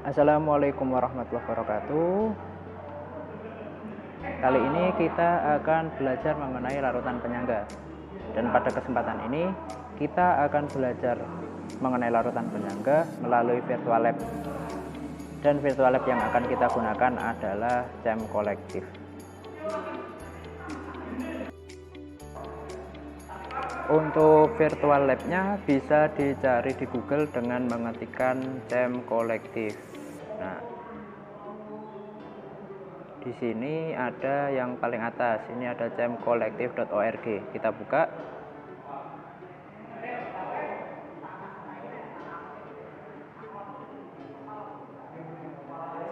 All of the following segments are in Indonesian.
Assalamualaikum warahmatullahi wabarakatuh. Kali ini kita akan belajar mengenai larutan penyangga. Dan pada kesempatan ini kita akan belajar mengenai larutan penyangga melalui virtual lab. Dan virtual lab yang akan kita gunakan adalah CEM Collective. Untuk virtual lab-nya bisa dicari di Google dengan mengetikkan CEM Collective. Nah, di sini ada yang paling atas. Ini ada cemcollective.org. Kita buka.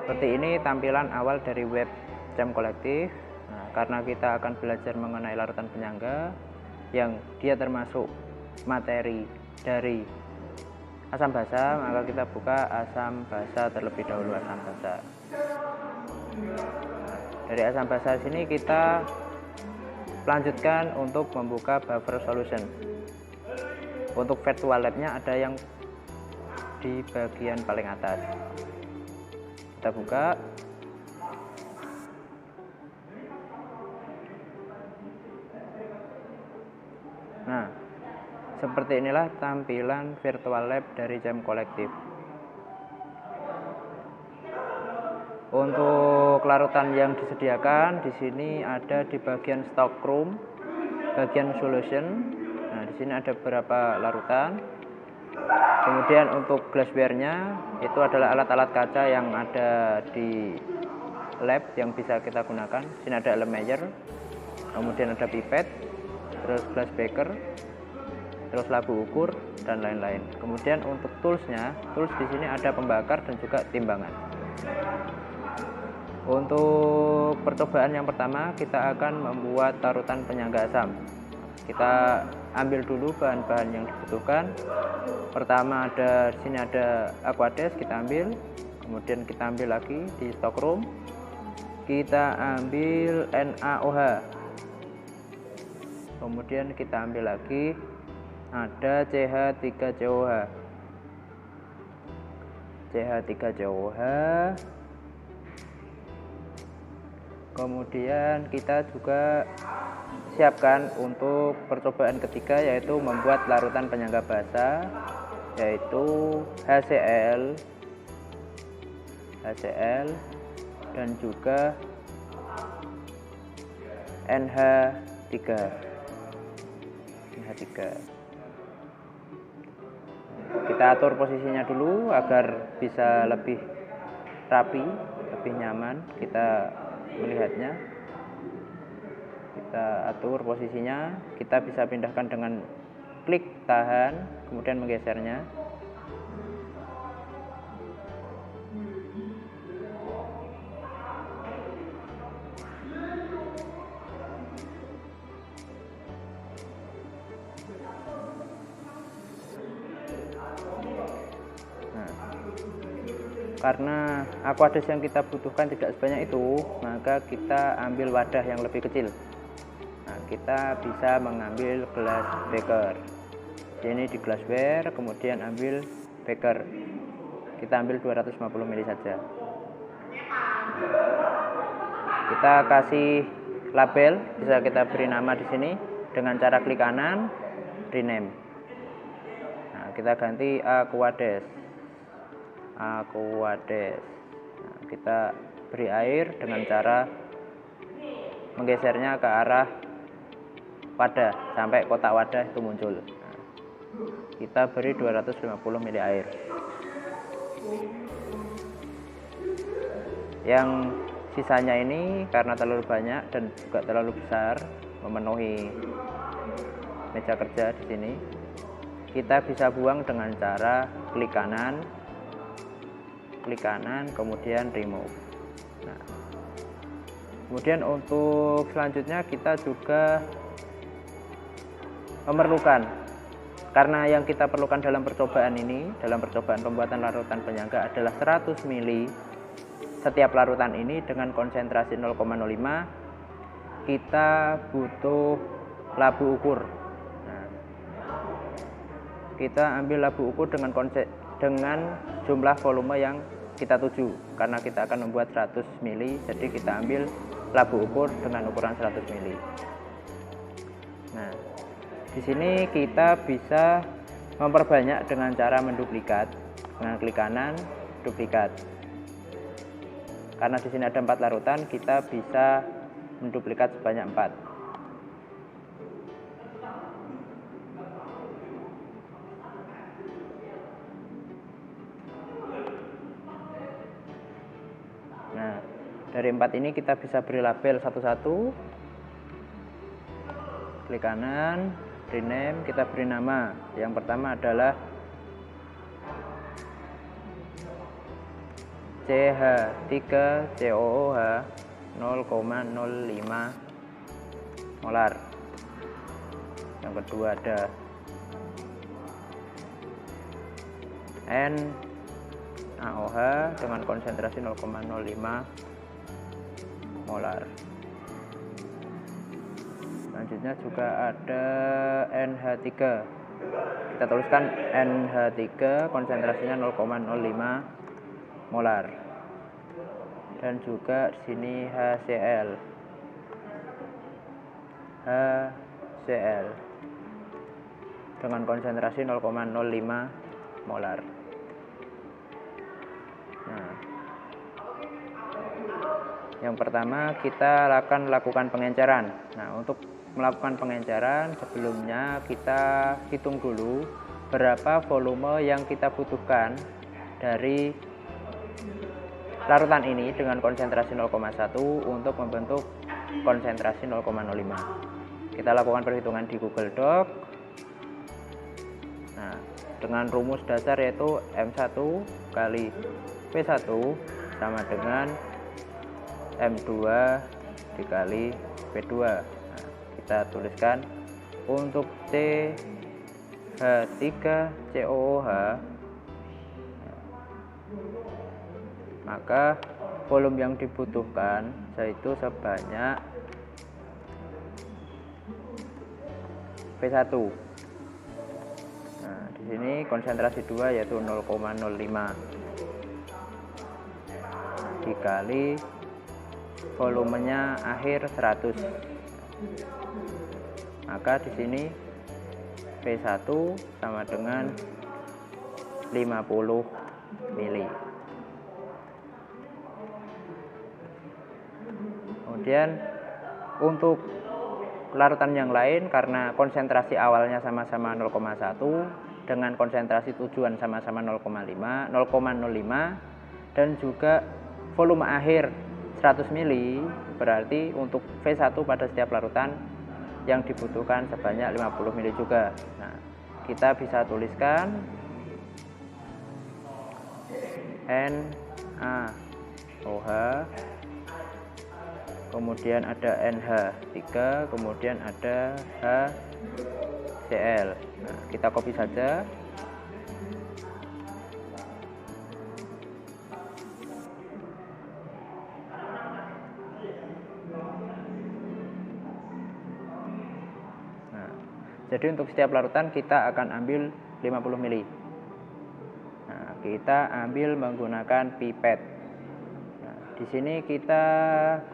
Seperti ini tampilan awal dari web CEM Collective. Nah, karena kita akan belajar mengenai larutan penyangga yang dia termasuk materi dari asam basa, maka kita buka asam basa terlebih dahulu. Asam basa. Dari asam basa sini kita lanjutkan untuk membuka buffer solution. Untuk virtual lab-nya ada yang di bagian paling atas. Kita buka. Nah, seperti inilah tampilan virtual lab dari CEM Collective. Untuk larutan yang disediakan di sini ada di bagian stockroom, bagian solution. Nah, di sini ada beberapa larutan. Kemudian untuk glassware-nya itu adalah alat-alat kaca yang ada di lab yang bisa kita gunakan. Di sini ada measure, kemudian ada pipet, terus glass beaker, terus labu ukur dan lain-lain. Kemudian untuk toolsnya, tools di sini ada pembakar dan juga timbangan. Untuk percobaan yang pertama kita akan membuat larutan penyangga asam. Kita ambil dulu bahan-bahan yang dibutuhkan. Pertama di sini ada Aquades, kita ambil. Kemudian kita ambil lagi di stockroom. Kita ambil NaOH. Kemudian kita ambil lagi ada CH3COH. CH3COH. Kemudian kita juga siapkan untuk percobaan ketiga, yaitu membuat larutan penyangga basa, yaitu HCl dan juga NH3. Kita atur posisinya dulu agar bisa lebih rapi, lebih nyaman kita melihatnya. Kita atur posisinya, kita bisa pindahkan dengan klik tahan, kemudian menggesernya. Karena Aquades yang kita butuhkan tidak sebanyak itu, maka kita ambil wadah yang lebih kecil. Nah, kita bisa mengambil glass beaker. Ini di glassware, kemudian ambil beaker. Kita ambil 250 ml saja. Kita kasih label, bisa kita beri nama di sini dengan cara klik kanan, rename. Nah, kita ganti Aquades. Nah, kita beri air dengan cara menggesernya ke arah wadah sampai kotak wadah itu muncul. Nah, kita beri 250 ml air. Yang sisanya ini karena terlalu banyak dan juga terlalu besar memenuhi meja kerja di sini, kita bisa buang dengan cara klik kanan, kemudian remove. Nah, kemudian untuk selanjutnya kita juga memerlukan, karena yang kita perlukan dalam percobaan ini, dalam percobaan pembuatan larutan penyangga adalah 100 ml setiap larutan ini dengan konsentrasi 0,05. Kita butuh labu ukur. Nah, kita ambil labu ukur dengan jumlah volume yang kita tuju karena kita akan membuat 100 mili, jadi kita ambil labu ukur dengan ukuran 100 mili. Nah, di sini kita bisa memperbanyak dengan cara menduplikat dengan klik kanan duplikat. Karena di sini ada 4 larutan, kita bisa menduplikat sebanyak 4. Nah, dari 4 ini kita bisa beri label satu-satu. Klik kanan, rename, kita beri nama. Yang pertama adalah CH3COOH 0,05 molar. Yang kedua ada NaOH dengan konsentrasi 0,05 molar. Selanjutnya juga ada NH3. Kita tuliskan NH3 konsentrasinya 0,05 molar. Dan juga di sini HCl dengan konsentrasi 0,05 molar. Nah, yang pertama kita akan lakukan pengenceran. Nah, untuk melakukan pengenceran sebelumnya kita hitung dulu berapa volume yang kita butuhkan dari larutan ini dengan konsentrasi 0,1 untuk membentuk konsentrasi 0,05. Kita lakukan perhitungan di Google Doc. Nah, dengan rumus dasar yaitu M1 kali P1 sama dengan M2 dikali P2. Nah, kita tuliskan untuk CH3COOH, maka volume yang dibutuhkan yaitu sebanyak P1. Nah, di sini konsentrasi 2 yaitu 0,05 dikali volumenya akhir 100. Maka di sini P1 sama dengan 50 mili. Kemudian untuk larutan yang lain karena konsentrasi awalnya sama-sama 0,1 dengan konsentrasi tujuan sama-sama 0,05 dan juga volume akhir 100 mili, berarti untuk V1 pada setiap larutan yang dibutuhkan sebanyak 50 mili juga. Nah, kita bisa tuliskan NaOH, kemudian ada NH3, kemudian ada HCl. Nah, kita copy saja. Nah, jadi untuk setiap larutan kita akan ambil 50 mili. Nah, kita ambil menggunakan pipet. Di sini kita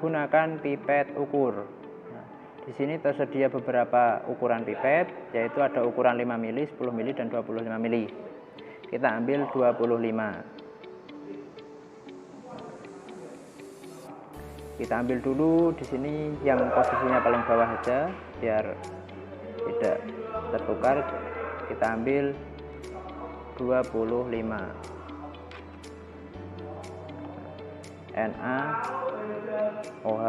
gunakan pipet ukur. Nah, di sini tersedia beberapa ukuran pipet, yaitu ada ukuran 5 mili, 10 mili, dan 25 mili. Kita ambil 25. Kita ambil dulu di sini yang posisinya paling bawah saja, biar tidak tertukar. Kita ambil 25. NaOH.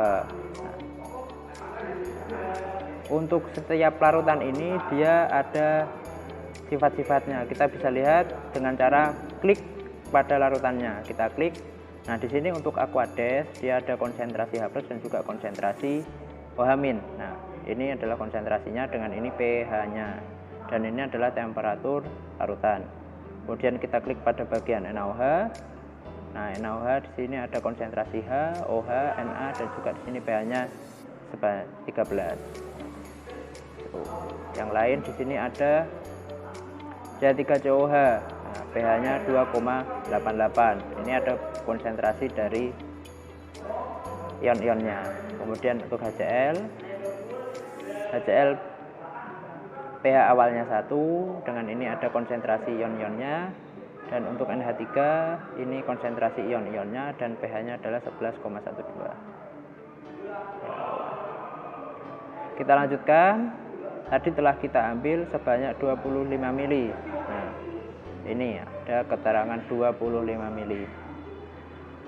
Untuk setiap larutan ini dia ada sifat-sifatnya. Kita bisa lihat dengan cara klik pada larutannya. Kita klik. Nah, di sini untuk Aquades dia ada konsentrasi H+ dan juga konsentrasi OH-. Nah, ini adalah konsentrasinya dengan ini pH-nya. Dan ini adalah temperatur larutan. Kemudian kita klik pada bagian NaOH. Nah, NaOH di sini ada konsentrasi H, OH, Na, dan juga di sini pH-nya 13. Yang lain di sini ada CH3COOH. Nah, pH-nya 2,88. Ini ada konsentrasi dari ion-ionnya. Kemudian untuk HCl pH awalnya 1, dengan ini ada konsentrasi ion-ionnya. Dan untuk NH3 ini konsentrasi ion-ionnya dan pH-nya adalah 11,12. Kita lanjutkan. Tadi telah kita ambil sebanyak 25 mili. Nah, ini ada keterangan 25 mili.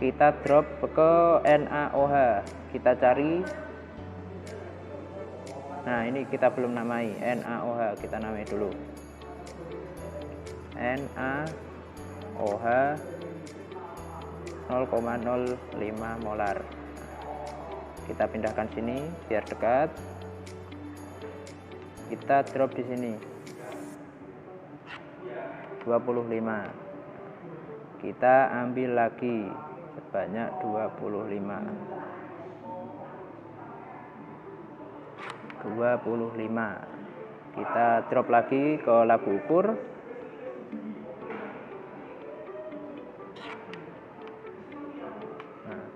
Kita drop ke NaOH. Kita cari. Nah, ini kita belum namai. NaOH kita namai dulu. NaOH 0,05 molar. Kita pindahkan sini biar dekat. Kita drop di sini 25. Kita ambil lagi sebanyak 25. Kita drop lagi ke labu ukur. Nah,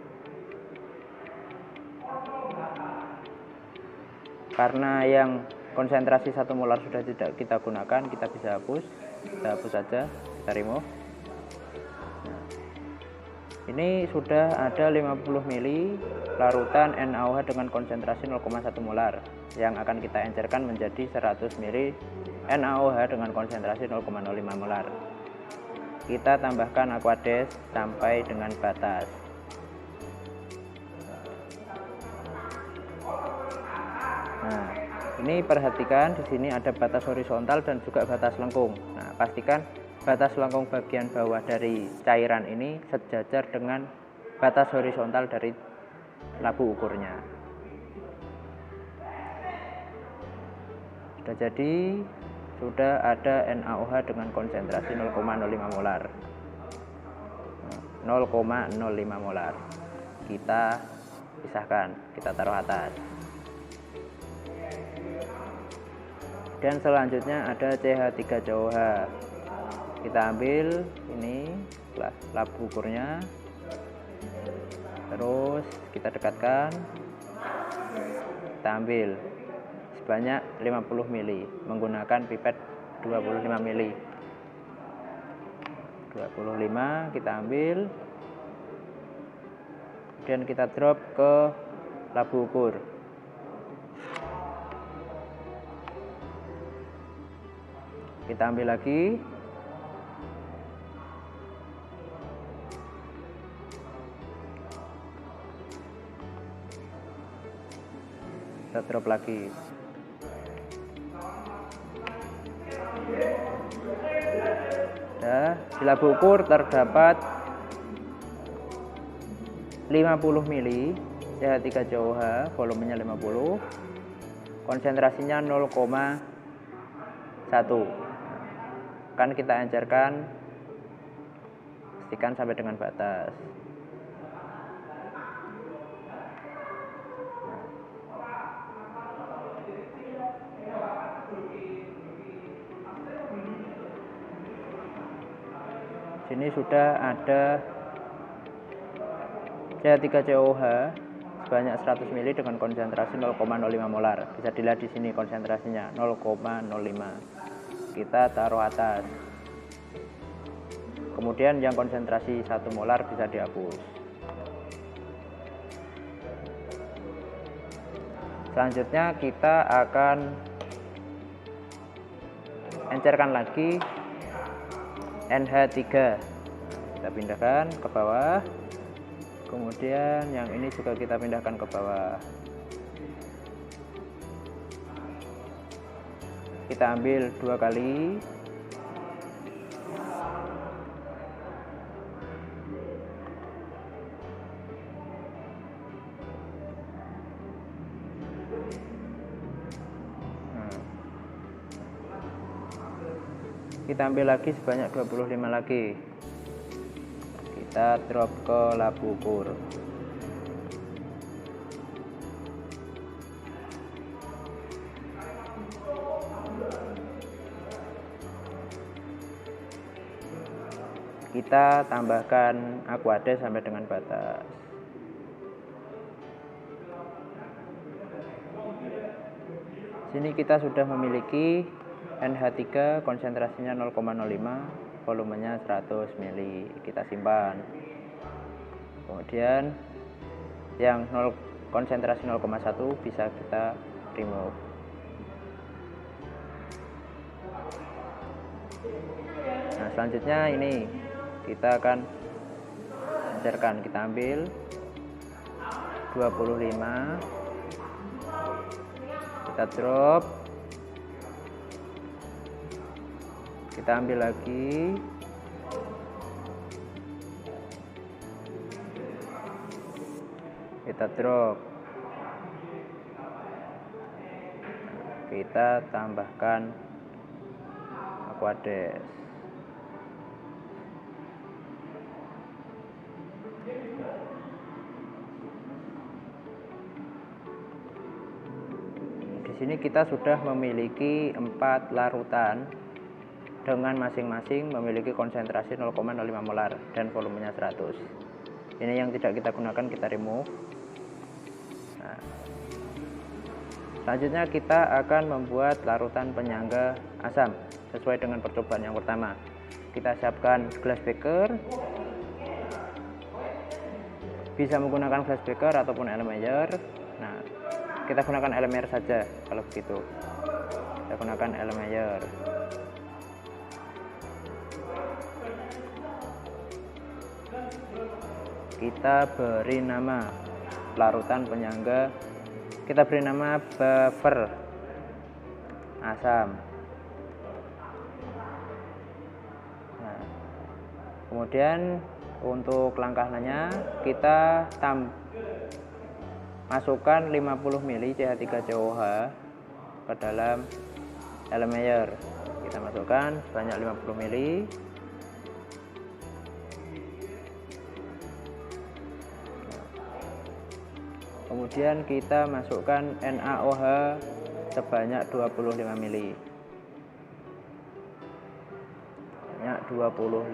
karena yang konsentrasi 1 molar sudah tidak kita gunakan, kita bisa hapus. Kita hapus saja, kita remove. Nah, ini sudah ada 50 mili larutan NaOH dengan konsentrasi 0,1 molar yang akan kita encerkan menjadi 100 mili NaOH dengan konsentrasi 0,05 molar. Kita tambahkan aqueous sampai dengan batas. Nah, ini perhatikan di sini ada batas horizontal dan juga batas lengkung. Nah, pastikan batas lengkung bagian bawah dari cairan ini sejajar dengan batas horizontal dari labu ukurnya. Sudah jadi, sudah ada NaOH dengan konsentrasi 0,05 molar. 0,05 molar. Kita pisahkan, kita taruh atas. Dan selanjutnya ada CH3COH. Kita ambil ini labu ukurnya, terus kita dekatkan, kita ambil sebanyak 50 mili menggunakan pipet 25 mili. 25 kita ambil, kemudian kita drop ke labu ukur. Kita ambil lagi. Kita drop lagi. Nah, di labu ukur terdapat 50 mili CH3COH, volumenya 50, konsentrasinya 0,1. Kan kita encerkan, pastikan sampai dengan batas. Sini sudah ada CH3COH sebanyak 100 mili dengan konsentrasi 0,05 molar. Bisa dilihat di sini konsentrasinya 0,05. Kita taruh atas. Kemudian yang konsentrasi 1 molar bisa dihapus. Selanjutnya kita akan encerkan lagi NH3. Kita pindahkan ke bawah. Kemudian yang ini juga kita pindahkan ke bawah. Kita ambil 2 kali. Kita ambil lagi sebanyak 25 lagi. Kita drop ke labu ukur. kita tambahkan Aquades sampai dengan batas. Sini kita sudah memiliki NH3 konsentrasinya 0,05, volumenya 100 ml. Kita simpan. Kemudian yang konsentrasi 0,1 bisa kita remove. Nah, selanjutnya ini kita akan ajarkan. Kita ambil 25, kita drop, kita ambil lagi, kita drop, kita tambahkan Aquades. Di sini kita sudah memiliki 4 larutan dengan masing-masing memiliki konsentrasi 0,05 molar dan volumenya 100. Ini yang tidak kita gunakan, kita remove. Nah, selanjutnya kita akan membuat larutan penyangga asam sesuai dengan percobaan yang pertama. Kita siapkan glass beaker, bisa menggunakan glass beaker ataupun Erlenmeyer. Nah, kita gunakan Erlenmeyer saja kalau begitu. Kita gunakan Erlenmeyer. Kita beri nama larutan penyangga, kita beri nama buffer asam. Nah, kemudian untuk langkah lainnya kita masukkan 50 ml CH3COH ke dalam Erlenmeyer. Kita masukkan sebanyak 50 ml. Kemudian kita masukkan NaOH sebanyak 25 ml. Banyak 25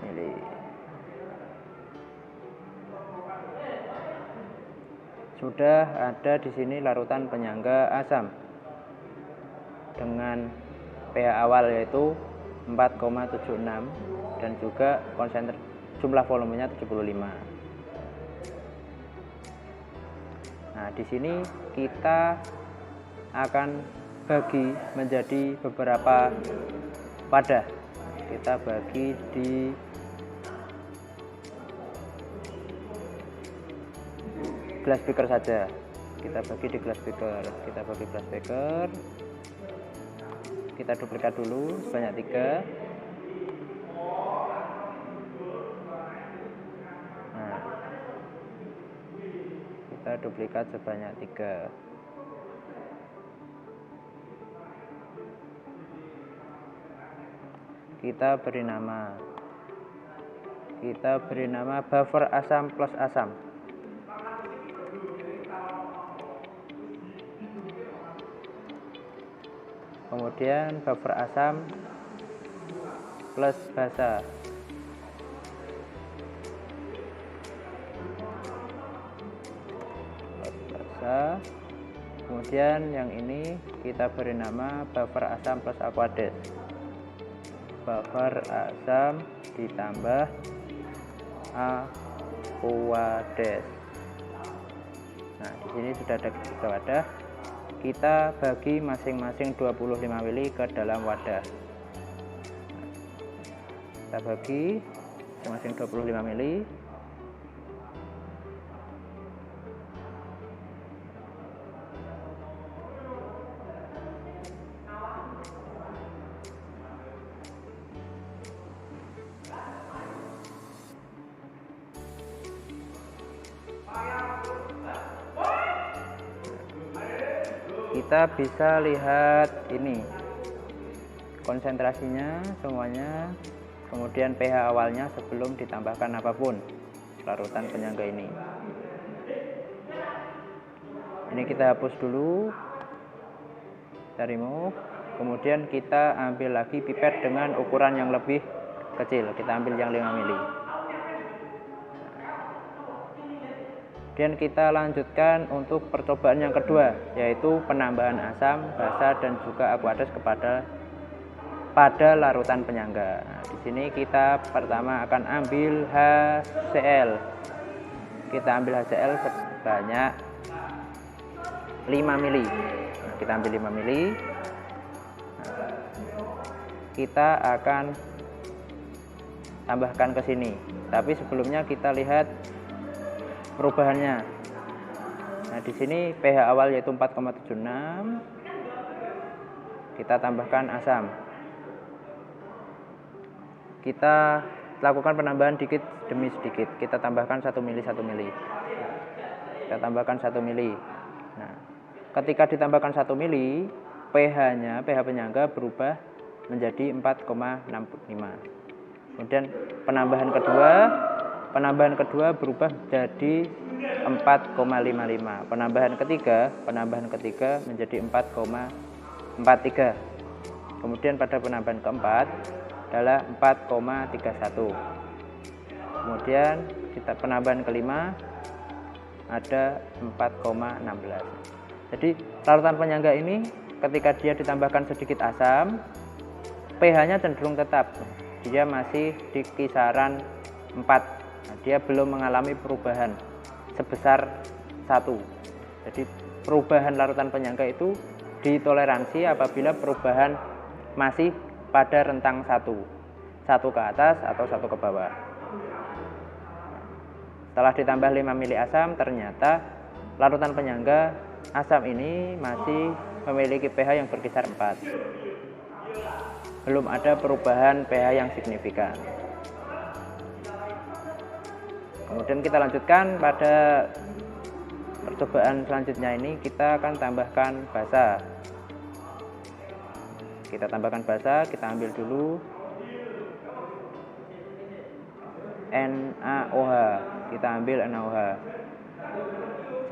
ml. Sudah ada di sini larutan penyangga asam dengan pH awal yaitu 4,76 dan juga jumlah volumenya 75. Nah, di sini kita akan bagi menjadi beberapa wadah. Kita bagi di glass beaker saja. Kita bagi di glass beaker. Kita bagi glass beaker. Kita duplikat dulu sebanyak 3. Nah, kita duplikat sebanyak 3. Kita beri nama buffer asam plus asam. Kemudian buffer asam plus basa. Kemudian yang ini kita beri nama buffer asam plus Aquades. Buffer asam ditambah Aquades. Nah, di sini sudah ada 3 wadah. Kita bagi masing-masing 25 ml ke dalam wadah. Kita bagi masing-masing 25 ml. Kita bisa lihat ini konsentrasinya semuanya, kemudian pH awalnya sebelum ditambahkan apapun larutan penyangga ini. Ini kita hapus dulu, kita remove, kemudian kita ambil lagi pipet dengan ukuran yang lebih kecil, kita ambil yang 5 mili. Kemudian kita lanjutkan untuk percobaan yang kedua, yaitu penambahan asam, basa, dan juga aqueous pada larutan penyangga. Nah, di sini kita pertama akan ambil HCl. Kita ambil HCl sebanyak 5 mili. Nah, kita ambil 5 mili. Nah, kita akan tambahkan ke sini. Tapi sebelumnya kita lihat perubahannya. Nah, di sini pH awal yaitu 4,76. Kita tambahkan asam. Kita lakukan penambahan dikit demi sedikit. Kita tambahkan 1 mili 1 mili. Kita tambahkan 1 mili. Nah, ketika ditambahkan 1 mili, pH-nya, pH penyangga berubah menjadi 4,65. Kemudian penambahan kedua berubah jadi 4,55. Penambahan ketiga menjadi 4,43. Kemudian pada penambahan keempat adalah 4,31. Kemudian kita penambahan kelima ada 4,16. Jadi larutan penyangga ini ketika dia ditambahkan sedikit asam, pH-nya cenderung tetap. Dia masih di kisaran 4. Nah, dia belum mengalami perubahan sebesar 1. Jadi perubahan larutan penyangga itu ditoleransi apabila perubahan masih pada rentang 1 ke atas atau 1 ke bawah. Setelah ditambah 5 mili asam, ternyata larutan penyangga asam ini masih memiliki pH yang berkisar 4. Belum ada perubahan pH yang signifikan. Kemudian kita lanjutkan pada percobaan selanjutnya ini, kita akan tambahkan basa. Kita tambahkan basa, kita ambil dulu NaOH. Kita ambil NaOH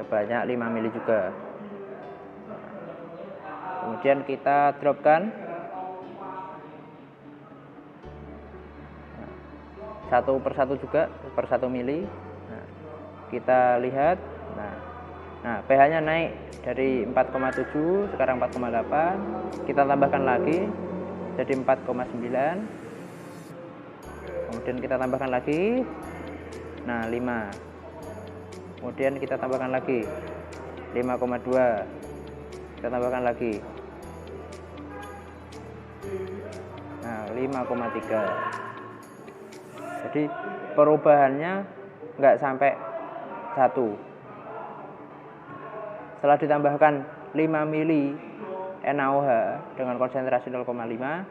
sebanyak 5 mili juga. Kemudian kita dropkan satu persatu juga per 1 mili. Nah, kita lihat. Nah, pH-nya naik dari 4,7 sekarang 4,8. Kita tambahkan lagi jadi 4,9. Kemudian kita tambahkan lagi. Nah, 5. Kemudian kita tambahkan lagi 5,2. Kita tambahkan lagi. Nah, 5,3. Jadi perubahannya nggak sampai 1. Setelah ditambahkan 5 mili NaOH dengan konsentrasi 0,5,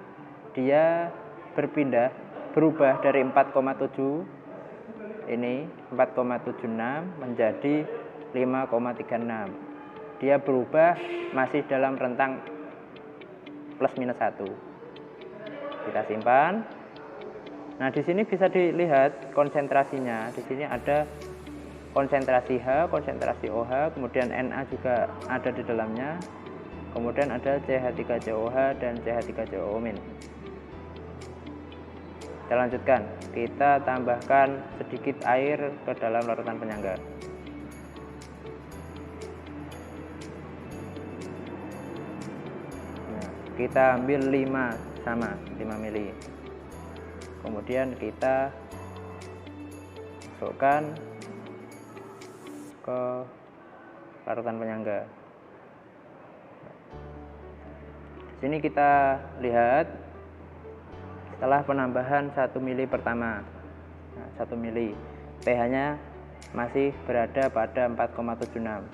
dia berubah dari 4,7 ini 4,76 menjadi 5,36. Dia berubah masih dalam rentang plus minus 1. Kita simpan. Nah, di sini bisa dilihat konsentrasinya. Di sini ada konsentrasi H, konsentrasi OH, kemudian Na juga ada di dalamnya. Kemudian ada CH3COH dan CH3COO-. Kita lanjutkan. Kita tambahkan sedikit air ke dalam larutan penyangga. Nah, kita ambil 5 mili. Kemudian kita masukkan ke larutan penyangga. Di sini kita lihat setelah penambahan 1 mili pertama. Nah, 1 mili pH-nya masih berada pada 4,76.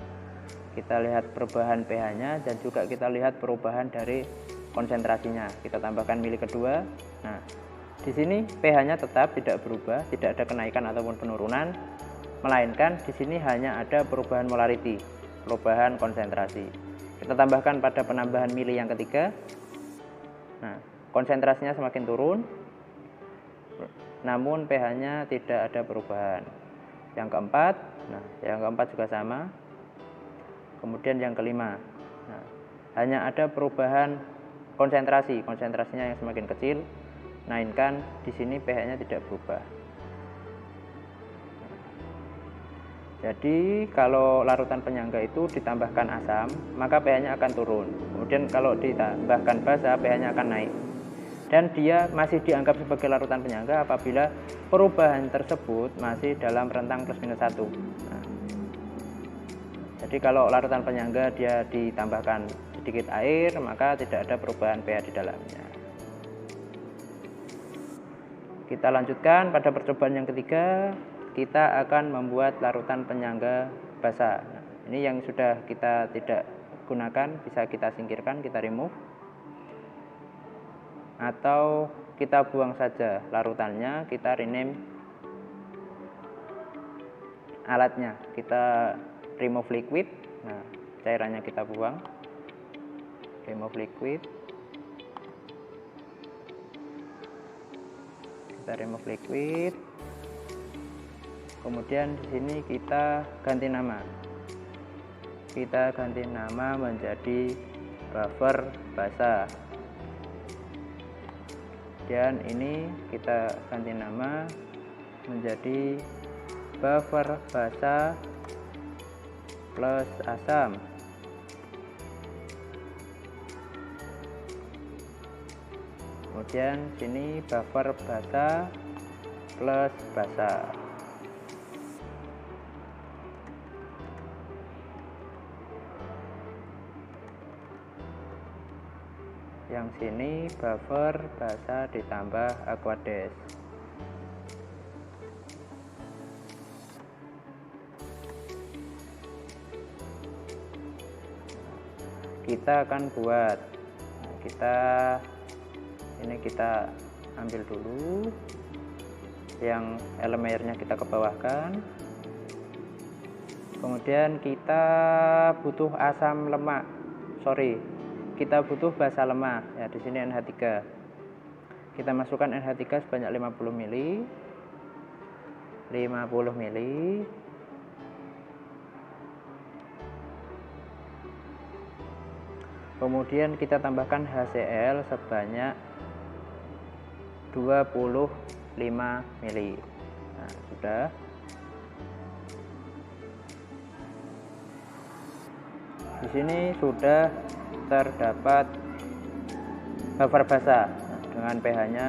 Kita lihat perubahan pH-nya dan juga kita lihat perubahan dari konsentrasinya. Kita tambahkan mili kedua. Nah, di sini pH-nya tetap tidak berubah, tidak ada kenaikan ataupun penurunan, melainkan di sini hanya ada perubahan molarity, perubahan konsentrasi. Kita tambahkan pada penambahan mili yang ketiga. Nah, konsentrasinya semakin turun, namun pH-nya tidak ada perubahan. Yang keempat, nah yang keempat juga sama. Kemudian yang kelima, nah, hanya ada perubahan konsentrasinya yang semakin kecil. melainkan di sini pH-nya tidak berubah. Jadi kalau larutan penyangga itu ditambahkan asam, maka pH-nya akan turun. Kemudian kalau ditambahkan basa, pH-nya akan naik. Dan dia masih dianggap sebagai larutan penyangga apabila perubahan tersebut masih dalam rentang plus minus 1. Nah, jadi kalau larutan penyangga dia ditambahkan sedikit air, maka tidak ada perubahan pH di dalamnya. Kita lanjutkan pada percobaan yang ketiga. Kita akan membuat larutan penyangga basa. Nah, ini yang sudah kita tidak gunakan, bisa kita singkirkan, kita remove. Atau kita buang saja larutannya, kita rename alatnya. Kita remove liquid. Nah, cairannya kita buang. Remove liquid. Kita remove liquid. Kemudian di sini kita ganti nama. Kita ganti nama menjadi buffer basa. Dan ini kita ganti nama menjadi buffer basa plus asam. Kemudian sini buffer basa plus basa. Yang sini buffer basa ditambah aquades. Kita akan buat, ini kita ambil dulu yang elemen airnya, kita ke bawahkan. Kemudian kita butuh asam lemak, kita butuh basa lemah ya, di sini NH3. Kita masukkan NH3 sebanyak 50 ml. Kemudian kita tambahkan HCl sebanyak 25 ml. Nah, sudah. Di sini sudah terdapat buffer basa dengan pH-nya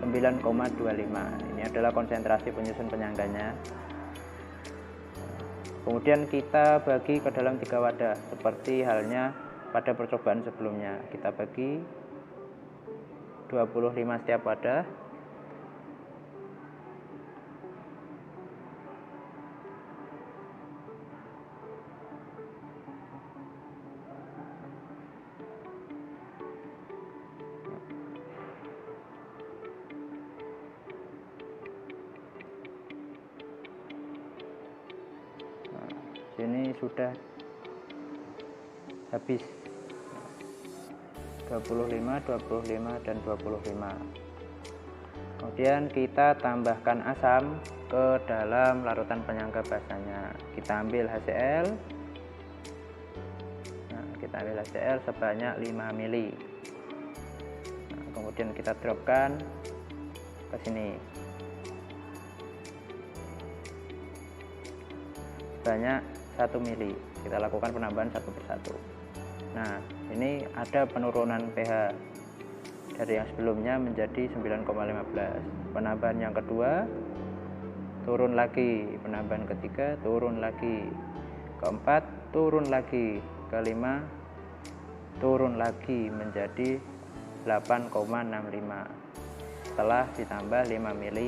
9,25. Ini adalah konsentrasi penyusun penyangganya. Kemudian kita bagi ke dalam 3 wadah seperti halnya pada percobaan sebelumnya. Kita bagi 25 setiap wadah. Sini sudah habis 25, 25 dan 25. Kemudian kita tambahkan asam ke dalam larutan penyangga basanya. Kita ambil HCl. Nah, kita ambil HCl sebanyak 5 ml. Nah, kemudian kita dropkan ke sini sebanyak 1 ml. Kita lakukan penambahan satu persatu. Nah, ini ada penurunan pH dari yang sebelumnya menjadi 9,15. Penambahan yang kedua turun lagi, penambahan ketiga turun lagi, keempat turun lagi, kelima turun lagi menjadi 8,65 setelah ditambah 5 ml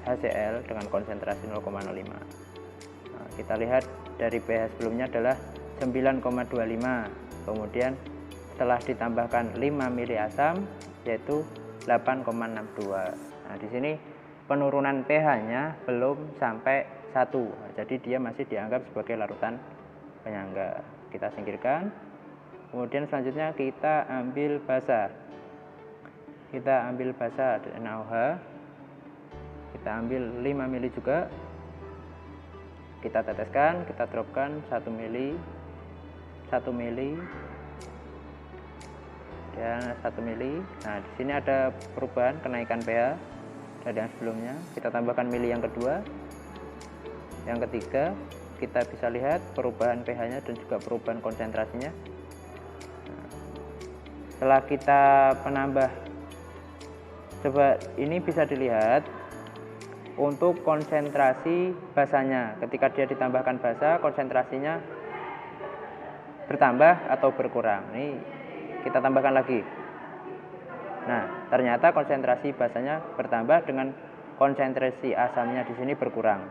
HCl dengan konsentrasi 0,05. Nah, kita lihat dari pH sebelumnya adalah 9,25, kemudian setelah ditambahkan 5 ml asam yaitu 8,62. Nah, di sini penurunan pH-nya belum sampai 1. Jadi dia masih dianggap sebagai larutan penyangga. Kita singkirkan. Kemudian selanjutnya kita ambil basa. Kita ambil basa NaOH. Kita ambil 5 ml juga. Kita teteskan, kita dropkan 1 ml, 1 ml, kemudian 1 mili. Nah, di sini ada perubahan kenaikan pH dari yang sebelumnya. Kita tambahkan mili yang kedua, yang ketiga. Kita bisa lihat perubahan pH-nya dan juga perubahan konsentrasinya. Nah, setelah kita menambah, coba ini bisa dilihat untuk konsentrasi basanya. Ketika dia ditambahkan basa, konsentrasinya bertambah atau berkurang. Ini kita tambahkan lagi. Nah, ternyata konsentrasi basanya bertambah dengan konsentrasi asamnya di sini berkurang.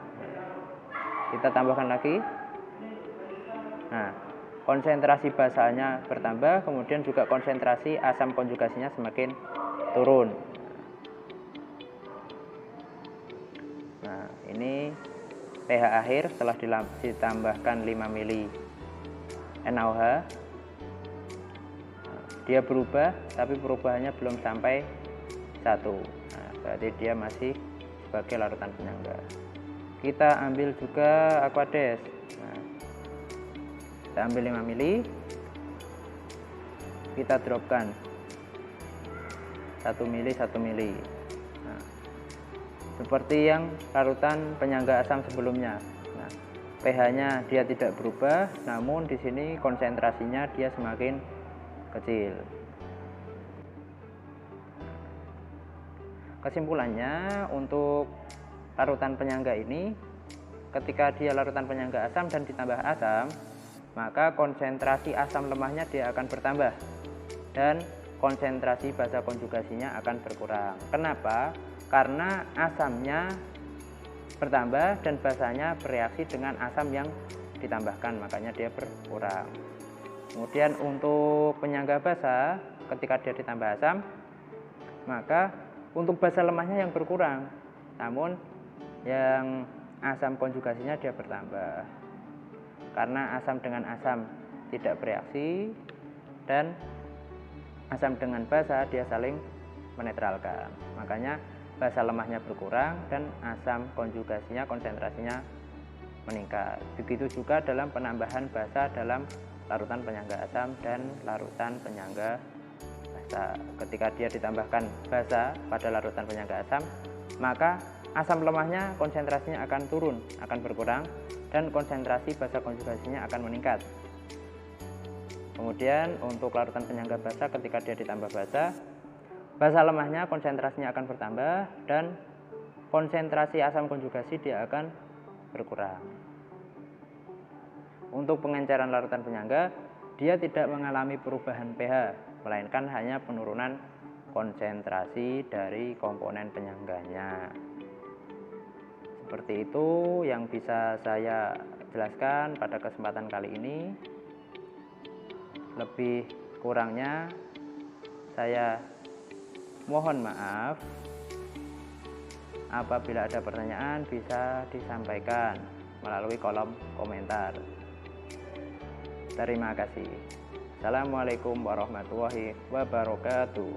Kita tambahkan lagi. Nah, konsentrasi basanya bertambah, kemudian juga konsentrasi asam konjugasinya semakin turun. Nah, ini pH akhir setelah ditambahkan 5 mili NaOH. Dia berubah, tapi perubahannya belum sampai 1. Nah, berarti dia masih sebagai larutan penyangga. Kita ambil juga Aquades. Nah, kita ambil 5 mili, kita dropkan 1 mili 1 mili. Nah, seperti yang larutan penyangga asam sebelumnya. Nah, pH-nya dia tidak berubah, namun di sini konsentrasinya dia semakin kecil. Kesimpulannya, untuk larutan penyangga ini, ketika dia larutan penyangga asam dan ditambah asam, maka konsentrasi asam lemahnya dia akan bertambah dan konsentrasi basa konjugasinya akan berkurang. Kenapa? Karena asamnya bertambah dan basanya bereaksi dengan asam yang ditambahkan, makanya dia berkurang. Kemudian untuk penyangga basa, ketika dia ditambah asam, maka untuk basa lemahnya yang berkurang, namun yang asam konjugasinya dia bertambah. Karena asam dengan asam tidak bereaksi dan asam dengan basa dia saling menetralkan. Makanya basa lemahnya berkurang dan asam konjugasinya, konsentrasinya meningkat. Begitu juga dalam penambahan basa dalam larutan penyangga asam dan larutan penyangga basa. Ketika dia ditambahkan basa pada larutan penyangga asam, maka asam lemahnya konsentrasinya akan turun, akan berkurang, dan konsentrasi basa konjugasinya akan meningkat. Kemudian untuk larutan penyangga basa, ketika dia ditambah basa, basa lemahnya konsentrasinya akan bertambah dan konsentrasi asam konjugasi dia akan berkurang. Untuk pengenceran larutan penyangga, dia tidak mengalami perubahan pH, melainkan hanya penurunan konsentrasi dari komponen penyangganya. Seperti itu yang bisa saya jelaskan pada kesempatan kali ini. Lebih kurangnya saya mohon maaf. Apabila ada pertanyaan bisa disampaikan melalui kolom komentar. Terima kasih. Assalamualaikum warahmatullahi wabarakatuh.